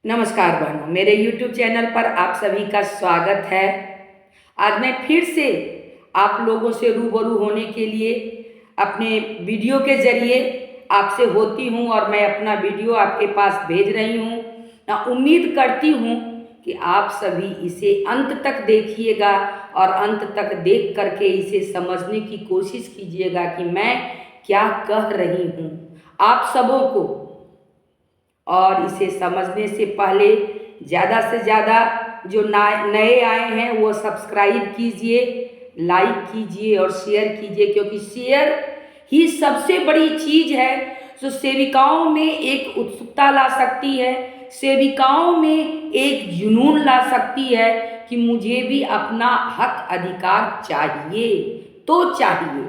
नमस्कार बहनों, मेरे YouTube चैनल पर आप सभी का स्वागत है। आज मैं फिर से आप लोगों से रूबरू होने के लिए अपने वीडियो के ज़रिए आपसे होती हूँ और मैं अपना वीडियो आपके पास भेज रही हूँ। मैं उम्मीद करती हूँ कि आप सभी इसे अंत तक देखिएगा और अंत तक देख करके इसे समझने की कोशिश कीजिएगा कि मैं क्या कह रही हूँ आप सबों को। और इसे समझने से पहले ज़्यादा से ज़्यादा जो नए आए हैं वो सब्सक्राइब कीजिए, लाइक कीजिए और शेयर कीजिए, क्योंकि शेयर ही सबसे बड़ी चीज़ है जो सेविकाओं में एक उत्सुकता ला सकती है, सेविकाओं में एक जुनून ला सकती है कि मुझे भी अपना हक अधिकार चाहिए तो चाहिए।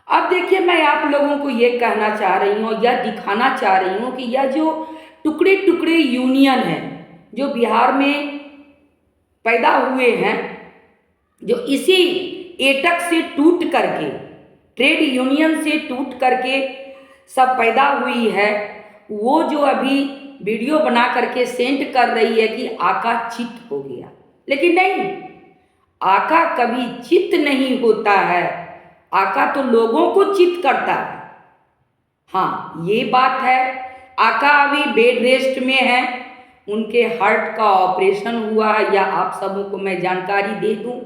अब देखिए, मैं आप लोगों को ये कहना चाह रही हूँ, यह दिखाना चाह रही हूँ कि यह जो टुकड़े टुकड़े यूनियन है जो बिहार में पैदा हुए हैं, जो इसी एटक से टूट करके, ट्रेड यूनियन से टूट करके सब पैदा हुई है, वो जो अभी वीडियो बना करके सेंड कर रही है कि आका चित हो गया। लेकिन नहीं, आका कभी चित नहीं होता है, आका तो लोगों को चित करता है। हाँ, ये बात है। आका अभी बेड रेस्ट में है, उनके हार्ट का ऑपरेशन हुआ है, या आप सबों को मैं जानकारी दे दूं।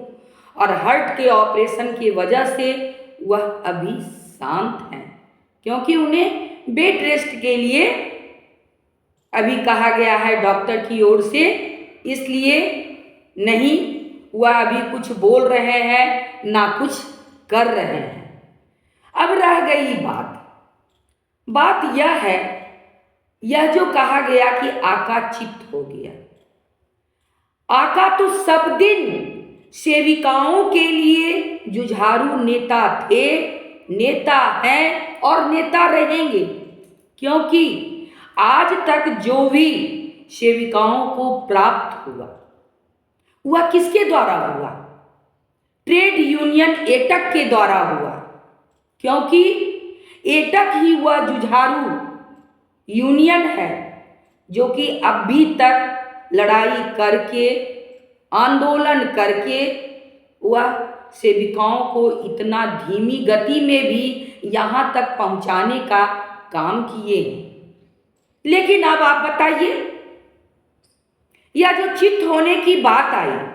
और हार्ट के ऑपरेशन की वजह से वह अभी शांत हैं, क्योंकि उन्हें बेड रेस्ट के लिए अभी कहा गया है डॉक्टर की ओर से। इसलिए नहीं वह अभी कुछ बोल रहे हैं ना कुछ कर रहे हैं। अब रह गई बात यह है, यह जो कहा गया कि आका चित्त हो गया, आका तो सब दिन सेविकाओं के लिए जुझारू नेता थे, नेता हैं और नेता रहेंगे। क्योंकि आज तक जो भी सेविकाओं को प्राप्त हुआ वह किसके द्वारा हुआ? ट्रेड यूनियन एटक के द्वारा हुआ, क्योंकि एटक ही वह जुझारू यूनियन है जो कि अभी तक लड़ाई करके, आंदोलन करके वह सेविकाओं को इतना धीमी गति में भी यहाँ तक पहुँचाने का काम किए हैं। लेकिन अब आप बताइए, यह जो चित्त होने की बात आई,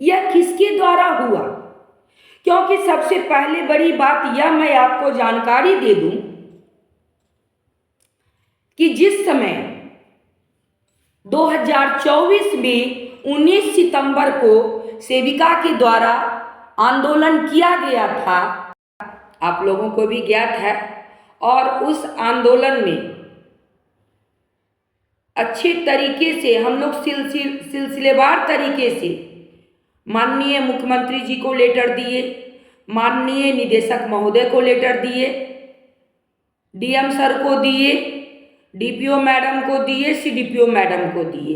यह किसके द्वारा हुआ? क्योंकि सबसे पहले बड़ी बात यह मैं आपको जानकारी दे दूं कि जिस समय 2024 में 19 सितंबर को सेविका के द्वारा आंदोलन किया गया था, आप लोगों को भी ज्ञात है, और उस आंदोलन में अच्छे तरीके से हम लोग सिलसिलेवार तरीके से माननीय मुख्यमंत्री जी को लेटर दिए, माननीय निदेशक महोदय को लेटर दिए, डीएम सर को दिए, डीपीओ मैडम को दिए, सीडीपीओ मैडम को दिए।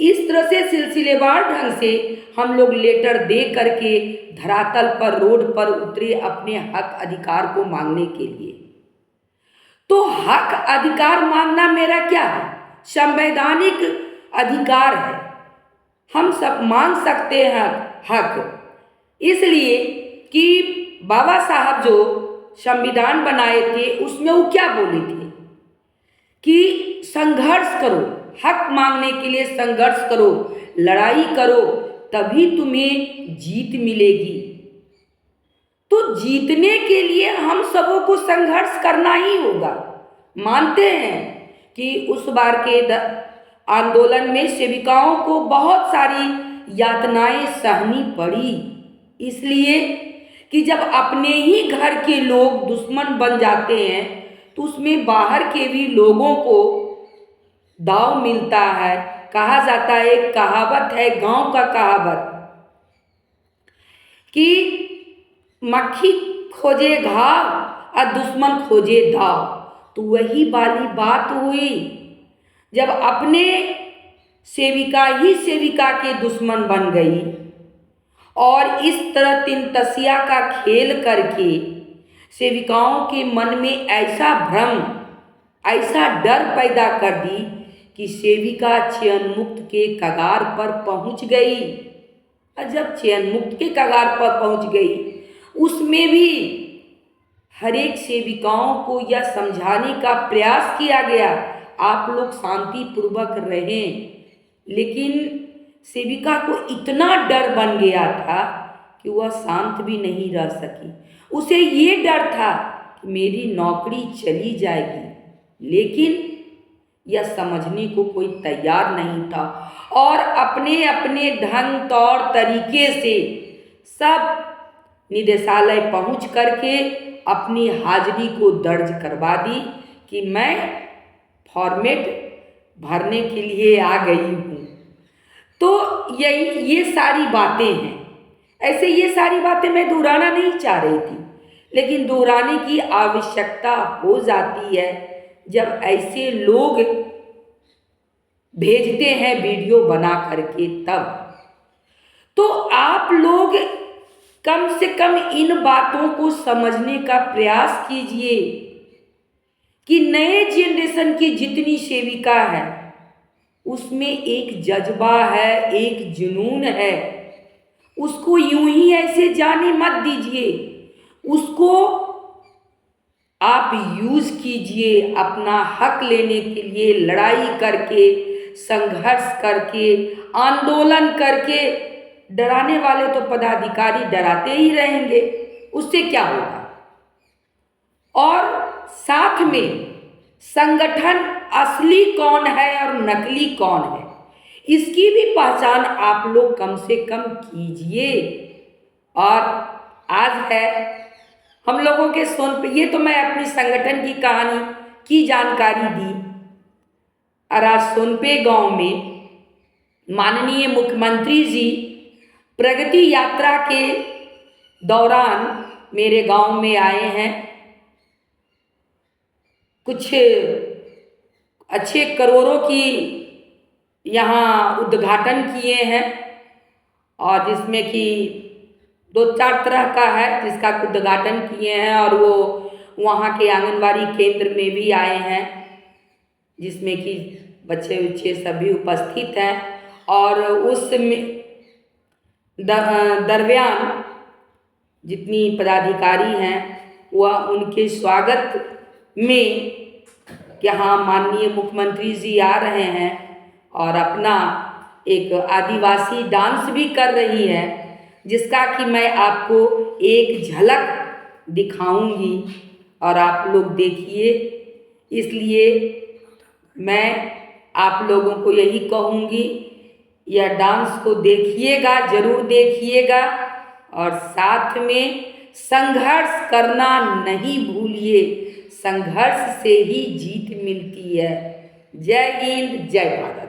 इस तरह से सिलसिलेवार ढंग से हम लोग लेटर दे करके धरातल पर, रोड पर उतरे अपने हक अधिकार को मांगने के लिए। तो हक अधिकार मांगना मेरा क्या है? संवैधानिक अधिकार है, हम सब मांग सकते हैं हक। इसलिए कि बाबा साहब जो संविधान बनाए थे उसमें वो क्या बोले थे कि संघर्ष करो, हक मांगने के लिए संघर्ष करो, लड़ाई करो, तभी तुम्हें जीत मिलेगी। तो जीतने के लिए हम सबों को संघर्ष करना ही होगा। मानते हैं कि उस बार के आंदोलन में सेविकाओं को बहुत सारी यातनाएं सहनी पड़ी, इसलिए कि जब अपने ही घर के लोग दुश्मन बन जाते हैं तो उसमें बाहर के भी लोगों को दाव मिलता है। कहा जाता है, एक कहावत है, गांव का कहावत, कि मक्खी खोजे घाव और दुश्मन खोजे दाव। तो वही वाली बात हुई, जब अपने सेविका ही सेविका के दुश्मन बन गई और इस तरह तीन तसिया का खेल करके सेविकाओं के मन में ऐसा भ्रम, ऐसा डर पैदा कर दी कि सेविका चयन मुक्त के कगार पर पहुंच गई। और जब चयन मुक्त के कगार पर पहुंच गई, उसमें भी हर एक सेविकाओं को यह समझाने का प्रयास किया गया, आप लोग शांति पूर्वक रहें। लेकिन सेविका को इतना डर बन गया था कि वह शांत भी नहीं रह सकी। उसे ये डर था कि मेरी नौकरी चली जाएगी, लेकिन यह समझने को कोई तैयार नहीं था और अपने अपने ढंग तौर तरीके से सब निदेशालय पहुंच करके अपनी हाजिरी को दर्ज करवा दी कि मैं फॉर्मेट भरने के लिए आ गई हूँ। तो ये सारी बातें हैं। ऐसे ये सारी बातें मैं दोहराना नहीं चाह रही थी, लेकिन दोहराने की आवश्यकता हो जाती है जब ऐसे लोग भेजते हैं वीडियो बना करके तब। तो आप लोग कम से कम इन बातों को समझने का प्रयास कीजिए कि नए जनरेशन की जितनी सेविका है उसमें एक जज्बा है, एक जुनून है। उसको यूं ही ऐसे जाने मत दीजिए, उसको आप यूज कीजिए अपना हक लेने के लिए, लड़ाई करके, संघर्ष करके, आंदोलन करके। डराने वाले तो पदाधिकारी डराते ही रहेंगे, उससे क्या होगा। और साथ में संगठन असली कौन है और नकली कौन है, इसकी भी पहचान आप लोग कम से कम कीजिए। और आज है हम लोगों के सोनपे, ये तो मैं अपनी संगठन की कहानी की जानकारी दी। और आज सोनपे गांव में माननीय मुख्यमंत्री जी प्रगति यात्रा के दौरान मेरे गांव में आए हैं। कुछ अच्छे करोड़ों की यहाँ उद्घाटन किए हैं, और जिसमें कि 2-4 तरह का है जिसका उद्घाटन किए हैं। और वो वहाँ के आंगनबाड़ी केंद्र में भी आए हैं, जिसमें कि बच्चे उच्चे सभी उपस्थित हैं। और उसमें दरमियान जितनी पदाधिकारी हैं वह उनके स्वागत में यहाँ माननीय मुख्यमंत्री जी आ रहे हैं और अपना एक आदिवासी डांस भी कर रही है, जिसका कि मैं आपको एक झलक दिखाऊंगी और आप लोग देखिए। इसलिए मैं आप लोगों को यही कहूँगी, यह डांस को देखिएगा, जरूर देखिएगा। और साथ में संघर्ष करना नहीं भूलिए, संघर्ष से ही जीत मिलती है। जय हिंद, जय भारत।